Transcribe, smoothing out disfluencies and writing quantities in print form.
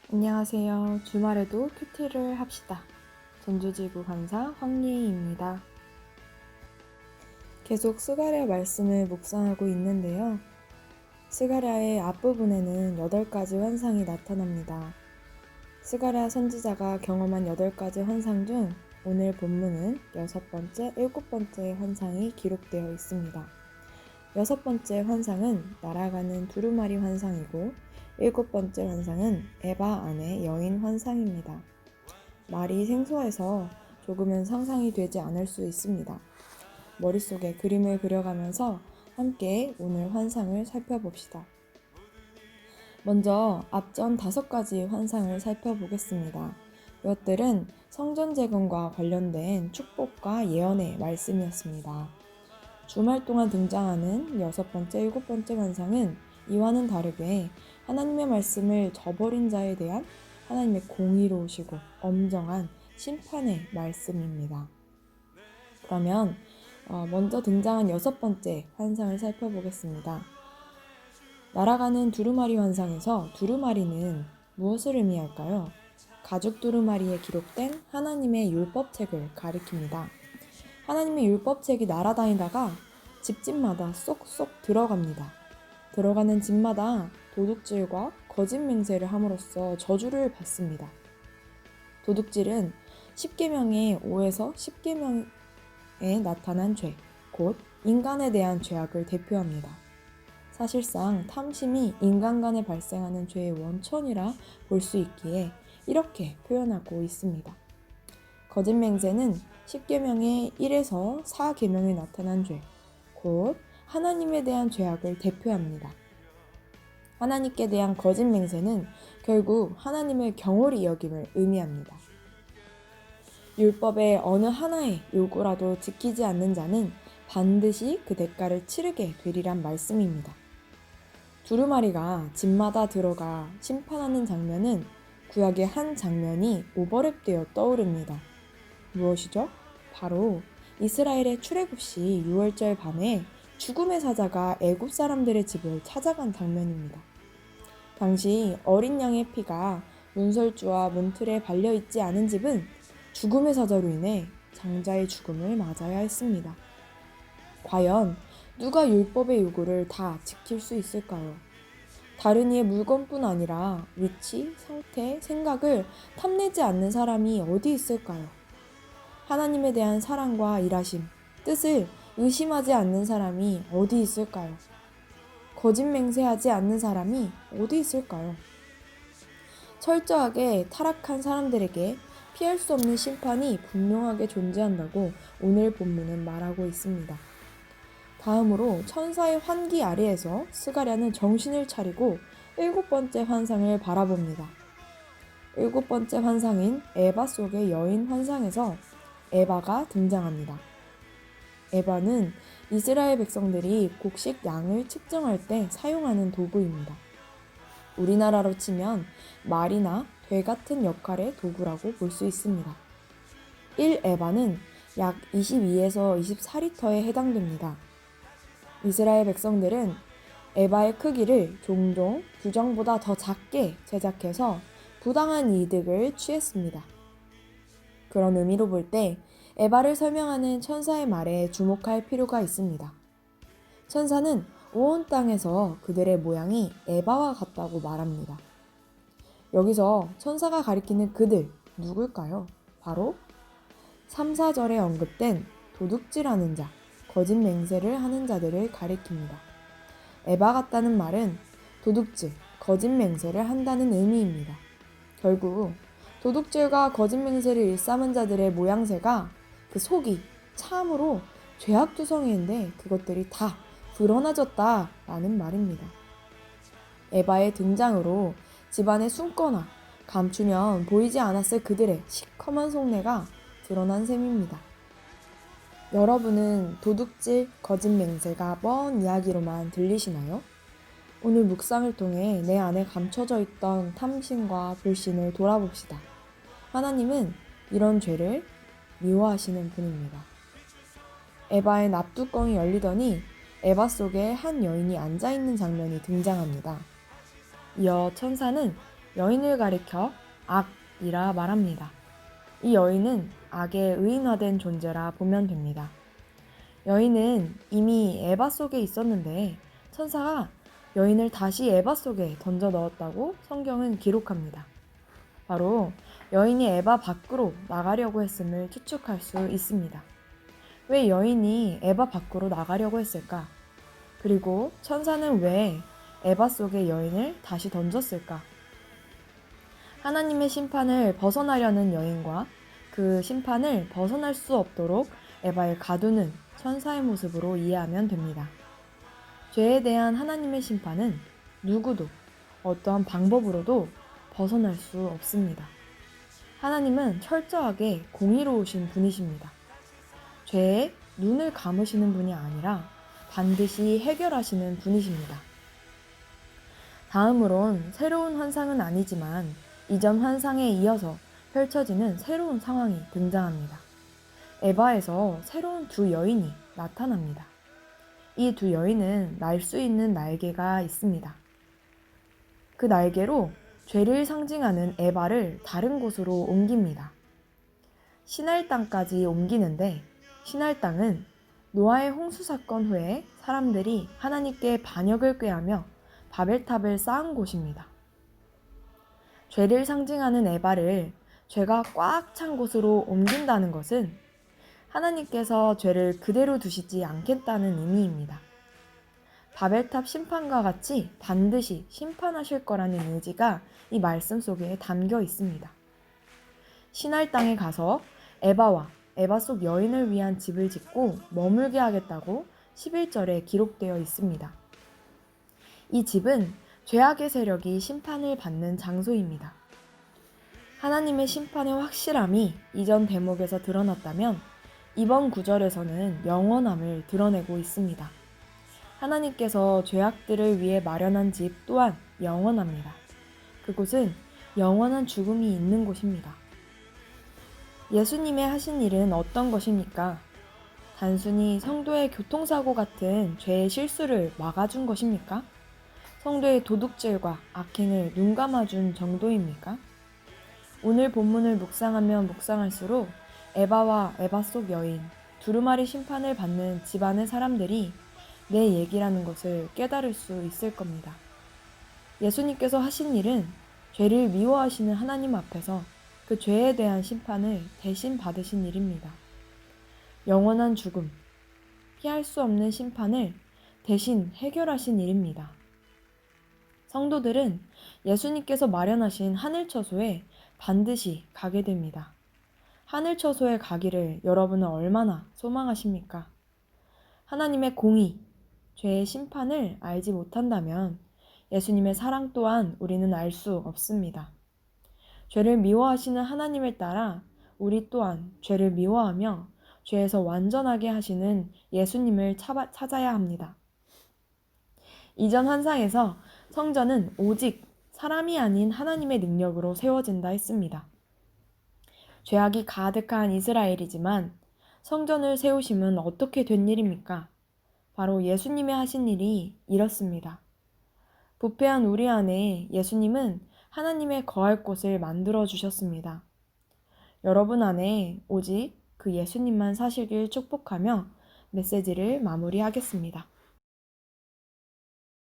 안녕하세요. 주말에도 큐티를 합시다. 전주지구 간사 황예희입니다. 계속 스가랴 말씀을 묵상하고 있는데요. 스가랴의 앞부분에는 8가지 환상이 나타납니다. 스가랴 선지자가 경험한 8가지 환상 중 오늘 본문은 6번째, 7번째 환상이 기록되어 있습니다. 6번째 환상은 날아가는 두루마리 환상이고 7번째 환상은 에바 안의 여인 환상입니다. 말이 생소해서 조금은 상상이 되지 않을 수 있습니다. 머릿속에 그림을 그려가면서 함께 오늘 환상을 살펴봅시다. 먼저 앞전 5가지 환상을 살펴보겠습니다. 이것들은 성전 재건과 관련된 축복과 예언의 말씀이었습니다. 주말 동안 등장하는 6번째, 7번째 환상은 이와는 다르게 하나님의 말씀을 저버린 자에 대한 하나님의 공의로우시고 엄정한 심판의 말씀입니다. 그러면 먼저 등장한 6번째 환상을 살펴보겠습니다. 날아가는 두루마리 환상에서 두루마리는 무엇을 의미할까요? 가죽 두루마리에 기록된 하나님의 율법책을 가리킵니다. 하나님의 율법책이 날아다니다가 집집마다 쏙쏙 들어갑니다. 들어가는 집마다 도둑질과 거짓 맹세를 함으로써 저주를 받습니다. 도둑질은 10계명의 5에서 10계명에 나타난 죄, 곧 인간에 대한 죄악을 대표합니다. 사실상 탐심이 인간 간에 발생하는 죄의 원천이라 볼 수 있기에 이렇게 표현하고 있습니다. 거짓 맹세는 10계명의 1에서 4계명에 나타난 죄, 곧 하나님에 대한 죄악을 대표합니다. 하나님께 대한 거짓 맹세는 결국 하나님을 경홀히 여김을 의미합니다. 율법의 어느 하나의 요구라도 지키지 않는 자는 반드시 그 대가를 치르게 되리란 말씀입니다. 두루마리가 집마다 들어가 심판하는 장면은 구약의 한 장면이 오버랩되어 떠오릅니다. 무엇이죠? 바로 이스라엘의 출애굽 시 6월절 밤에 죽음의 사자가 애굽 사람들의 집을 찾아간 장면입니다. 당시 어린 양의 피가 문설주와 문틀에 발려있지 않은 집은 죽음의 사자로 인해 장자의 죽음을 맞아야 했습니다. 과연 누가 율법의 요구를 다 지킬 수 있을까요? 다른 이의 물건뿐 아니라 위치, 상태, 생각을 탐내지 않는 사람이 어디 있을까요? 하나님에 대한 사랑과 일하심, 뜻을 의심하지 않는 사람이 어디 있을까요? 거짓 맹세하지 않는 사람이 어디 있을까요? 철저하게 타락한 사람들에게 피할 수 없는 심판이 분명하게 존재한다고 오늘 본문은 말하고 있습니다. 다음으로 천사의 환기 아래에서 스가랴는 정신을 차리고 7번째 환상을 바라봅니다. 7번째 환상인 에바 속의 여인 환상에서 에바가 등장합니다. 에바는 이스라엘 백성들이 곡식 양을 측정할 때 사용하는 도구입니다. 우리나라로 치면 말이나 돼 같은 역할의 도구라고 볼 수 있습니다. 1에바는 약 22에서 24리터에 해당됩니다. 이스라엘 백성들은 에바의 크기를 종종 규정보다 더 작게 제작해서 부당한 이득을 취했습니다. 그런 의미로 볼 때 에바를 설명하는 천사의 말에 주목할 필요가 있습니다. 천사는 온 땅에서 그들의 모양이 에바와 같다고 말합니다. 여기서 천사가 가리키는 그들 누굴까요? 바로 3, 4절에 언급된 도둑질하는 자, 거짓 맹세를 하는 자들을 가리킵니다. 에바 같다는 말은 도둑질, 거짓 맹세를 한다는 의미입니다. 결국 도둑질과 거짓 맹세를 일삼은 자들의 모양새가 그 속이 참으로 죄악투성이인데 그것들이 다 드러나졌다라는 말입니다. 에바의 등장으로 집안에 숨거나 감추면 보이지 않았을 그들의 시커먼 속내가 드러난 셈입니다. 여러분은 도둑질, 거짓 맹세가 먼 이야기로만 들리시나요? 오늘 묵상을 통해 내 안에 감춰져 있던 탐심과 불신을 돌아봅시다. 하나님은 이런 죄를 미워하시는 분입니다. 에바의 납뚜껑이 열리더니 에바 속에 한 여인이 앉아있는 장면이 등장합니다. 이어 천사는 여인을 가리켜 악이라 말합니다. 이 여인은 악에 의인화된 존재라 보면 됩니다. 여인은 이미 에바 속에 있었는데 천사가 여인을 다시 에바 속에 던져 넣었다고 성경은 기록합니다. 바로 여인이 에바 밖으로 나가려고 했음을 추측할 수 있습니다. 왜 여인이 에바 밖으로 나가려고 했을까? 그리고 천사는 왜 에바 속에 여인을 다시 던졌을까? 하나님의 심판을 벗어나려는 여인과 그 심판을 벗어날 수 없도록 에바를 가두는 천사의 모습으로 이해하면 됩니다. 죄에 대한 하나님의 심판은 누구도 어떠한 방법으로도 벗어날 수 없습니다. 하나님은 철저하게 공의로우신 분이십니다. 죄에 눈을 감으시는 분이 아니라 반드시 해결하시는 분이십니다. 다음으론 새로운 환상은 아니지만 이전 환상에 이어서 펼쳐지는 새로운 상황이 등장합니다. 에바에서 새로운 두 여인이 나타납니다. 이 두 여인은 날 수 있는 날개가 있습니다. 그 날개로 죄를 상징하는 에바를 다른 곳으로 옮깁니다. 시날 땅까지 옮기는데 시날 땅은 노아의 홍수 사건 후에 사람들이 하나님께 반역을 꾀하며 바벨탑을 쌓은 곳입니다. 죄를 상징하는 에바를 죄가 꽉 찬 곳으로 옮긴다는 것은 하나님께서 죄를 그대로 두시지 않겠다는 의미입니다. 바벨탑 심판과 같이 반드시 심판하실 거라는 의지가 이 말씀 속에 담겨 있습니다. 시날 땅에 가서 에바와 에바 속 여인을 위한 집을 짓고 머물게 하겠다고 11절에 기록되어 있습니다. 이 집은 죄악의 세력이 심판을 받는 장소입니다. 하나님의 심판의 확실함이 이전 대목에서 드러났다면 이번 구절에서는 영원함을 드러내고 있습니다. 하나님께서 죄악들을 위해 마련한 집 또한 영원합니다. 그곳은 영원한 죽음이 있는 곳입니다. 예수님의 하신 일은 어떤 것입니까? 단순히 성도의 교통사고 같은 죄의 실수를 막아준 것입니까? 성도의 도둑질과 악행을 눈감아준 정도입니까? 오늘 본문을 묵상하면 묵상할수록 에바와 에바 속 여인, 두루마리 심판을 받는 집안의 사람들이 내 얘기라는 것을 깨달을 수 있을 겁니다. 예수님께서 하신 일은 죄를 미워하시는 하나님 앞에서 그 죄에 대한 심판을 대신 받으신 일입니다. 영원한 죽음, 피할 수 없는 심판을 대신 해결하신 일입니다. 성도들은 예수님께서 마련하신 하늘처소에 반드시 가게 됩니다. 하늘처소에 가기를 여러분은 얼마나 소망하십니까? 하나님의 공의, 죄의 심판을 알지 못한다면 예수님의 사랑 또한 우리는 알 수 없습니다. 죄를 미워하시는 하나님을 따라 우리 또한 죄를 미워하며 죄에서 완전하게 하시는 예수님을 찾아야 합니다. 이전 환상에서 성전은 오직 사람이 아닌 하나님의 능력으로 세워진다 했습니다. 죄악이 가득한 이스라엘이지만 성전을 세우심은 어떻게 된 일입니까? 바로 예수님이 하신 일이 이렇습니다. 부패한 우리 안에 예수님은 하나님의 거할 곳을 만들어 주셨습니다. 여러분 안에 오직 그 예수님만 사시길 축복하며 메시지를 마무리하겠습니다.